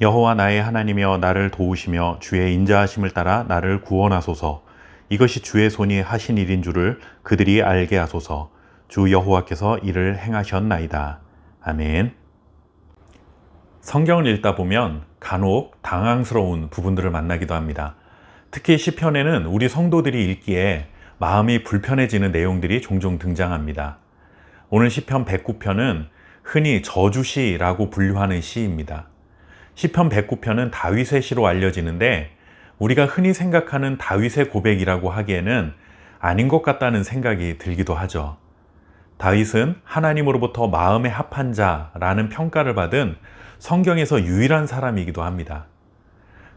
여호와 나의 하나님이여 나를 도우시며 주의 인자하심을 따라 나를 구원하소서. 이것이 주의 손이 하신 일인 줄을 그들이 알게 하소서. 주 여호와께서 이를 행하셨나이다. 아멘. 성경을 읽다 보면 간혹 당황스러운 부분들을 만나기도 합니다. 특히 시편에는 우리 성도들이 읽기에 마음이 불편해지는 내용들이 종종 등장합니다. 오늘 시편 109편은 흔히 저주시라고 분류하는 시입니다. 시편 109편은 다윗의 시로 알려지는데 우리가 흔히 생각하는 다윗의 고백이라고 하기에는 아닌 것 같다는 생각이 들기도 하죠. 다윗은 하나님으로부터 마음에 합한 자라는 평가를 받은 성경에서 유일한 사람이기도 합니다.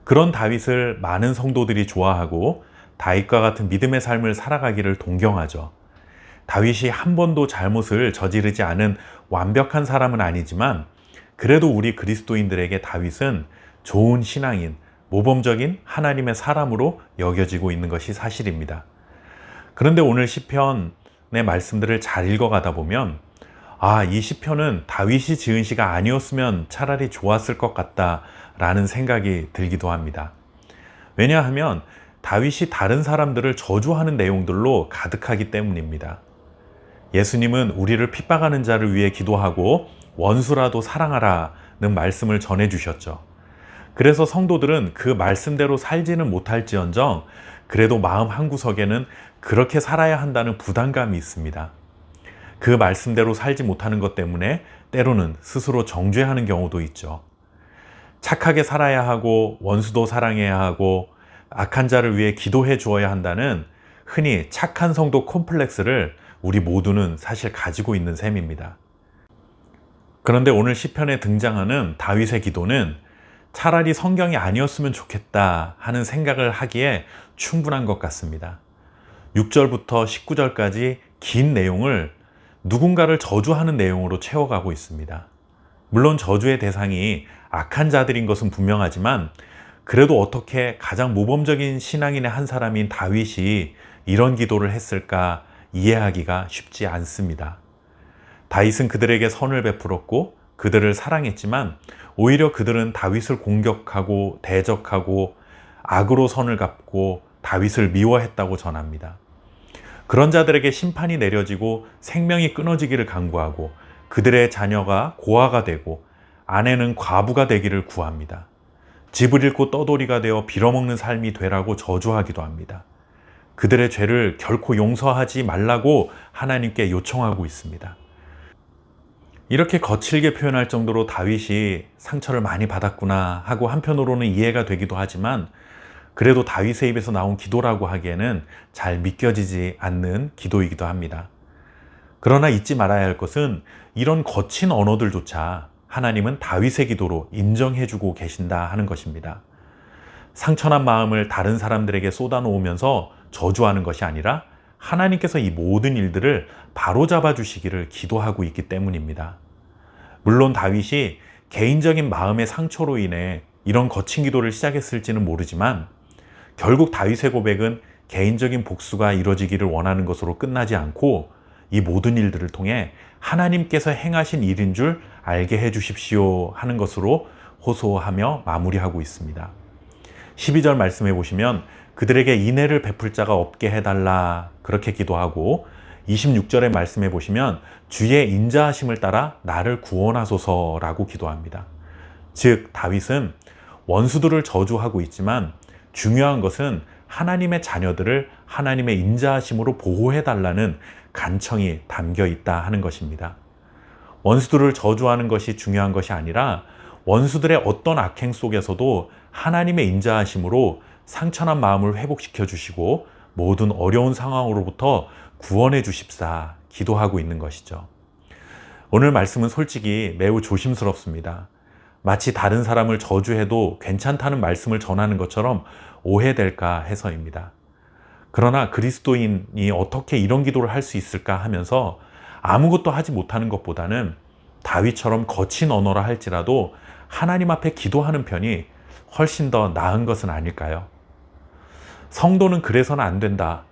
그런 다윗을 많은 성도들이 좋아하고 다윗과 같은 믿음의 삶을 살아가기를 동경하죠. 다윗이 한 번도 잘못을 저지르지 않은 완벽한 사람은 아니지만 그래도 우리 그리스도인들에게 다윗은 좋은 신앙인, 모범적인 하나님의 사람으로 여겨지고 있는 것이 사실입니다. 그런데 오늘 시편의 말씀들을 잘 읽어가다 보면 이 시편은 다윗이 지은 시가 아니었으면 차라리 좋았을 것 같다라는 생각이 들기도 합니다. 왜냐하면 다윗이 다른 사람들을 저주하는 내용들로 가득하기 때문입니다. 예수님은 우리를 핍박하는 자를 위해 기도하고 원수라도 사랑하라는 말씀을 전해주셨죠. 그래서 성도들은 그 말씀대로 살지는 못할지언정 그래도 마음 한구석에는 그렇게 살아야 한다는 부담감이 있습니다. 그 말씀대로 살지 못하는 것 때문에 때로는 스스로 정죄하는 경우도 있죠. 착하게 살아야 하고 원수도 사랑해야 하고 악한 자를 위해 기도해 주어야 한다는 흔히 착한 성도 콤플렉스를 우리 모두는 사실 가지고 있는 셈입니다. 그런데 오늘 시편에 등장하는 다윗의 기도는 차라리 성경이 아니었으면 좋겠다 하는 생각을 하기에 충분한 것 같습니다. 6절부터 19절까지 긴 내용을 누군가를 저주하는 내용으로 채워가고 있습니다. 물론 저주의 대상이 악한 자들인 것은 분명하지만 그래도 어떻게 가장 모범적인 신앙인의 한 사람인 다윗이 이런 기도를 했을까 이해하기가 쉽지 않습니다. 다윗은 그들에게 선을 베풀었고 그들을 사랑했지만 오히려 그들은 다윗을 공격하고 대적하고 악으로 선을 갚고 다윗을 미워했다고 전합니다. 그런 자들에게 심판이 내려지고 생명이 끊어지기를 간구하고 그들의 자녀가 고아가 되고 아내는 과부가 되기를 구합니다. 집을 잃고 떠돌이가 되어 빌어먹는 삶이 되라고 저주하기도 합니다. 그들의 죄를 결코 용서하지 말라고 하나님께 요청하고 있습니다. 이렇게 거칠게 표현할 정도로 다윗이 상처를 많이 받았구나 하고 한편으로는 이해가 되기도 하지만 그래도 다윗의 입에서 나온 기도라고 하기에는 잘 믿겨지지 않는 기도이기도 합니다. 그러나 잊지 말아야 할 것은 이런 거친 언어들조차 하나님은 다윗의 기도로 인정해주고 계신다 하는 것입니다. 상처난 마음을 다른 사람들에게 쏟아놓으면서 저주하는 것이 아니라 하나님께서 이 모든 일들을 바로잡아 주시기를 기도하고 있기 때문입니다. 물론 다윗이 개인적인 마음의 상처로 인해 이런 거친 기도를 시작했을지는 모르지만 결국 다윗의 고백은 개인적인 복수가 이루어지기를 원하는 것으로 끝나지 않고 이 모든 일들을 통해 하나님께서 행하신 일인 줄 알게 해 주십시오 하는 것으로 호소하며 마무리하고 있습니다. 12절 말씀해 보시면 그들에게 인애를 베풀 자가 없게 해달라 그렇게 기도하고 26절의 말씀해 보시면 주의 인자하심을 따라 나를 구원하소서라고 기도합니다. 즉 다윗은 원수들을 저주하고 있지만 중요한 것은 하나님의 자녀들을 하나님의 인자하심으로 보호해달라는 간청이 담겨 있다 하는 것입니다. 원수들을 저주하는 것이 중요한 것이 아니라 원수들의 어떤 악행 속에서도 하나님의 인자하심으로 상처난 마음을 회복시켜 주시고 모든 어려운 상황으로부터 구원해 주십사 기도하고 있는 것이죠. 오늘 말씀은 솔직히 매우 조심스럽습니다. 마치 다른 사람을 저주해도 괜찮다는 말씀을 전하는 것처럼 오해될까 해서입니다. 그러나 그리스도인이 어떻게 이런 기도를 할 수 있을까 하면서 아무것도 하지 못하는 것보다는 다윗처럼 거친 언어라 할지라도 하나님 앞에 기도하는 편이 훨씬 더 나은 것은 아닐까요? 성도는 그래서는 안 된다.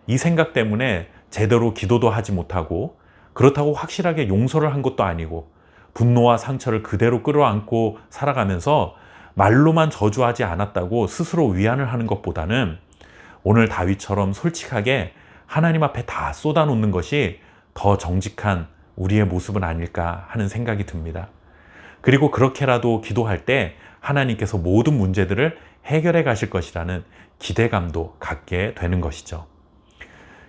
이 생각 때문에 제대로 기도도 하지 못하고 그렇다고 확실하게 용서를 한 것도 아니고 분노와 상처를 그대로 끌어안고 살아가면서 말로만 저주하지 않았다고 스스로 위안을 하는 것보다는 오늘 다윗처럼 솔직하게 하나님 앞에 다 쏟아놓는 것이 더 정직한 우리의 모습은 아닐까 하는 생각이 듭니다. 그리고 그렇게라도 기도할 때 하나님께서 모든 문제들을 해결해 가실 것이라는 기대감도 갖게 되는 것이죠.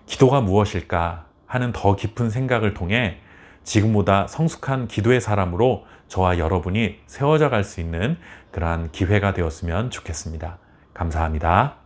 기도가 무엇일까 하는 더 깊은 생각을 통해 지금보다 성숙한 기도의 사람으로 저와 여러분이 세워져 갈 수 있는 그러한 기회가 되었으면 좋겠습니다. 감사합니다.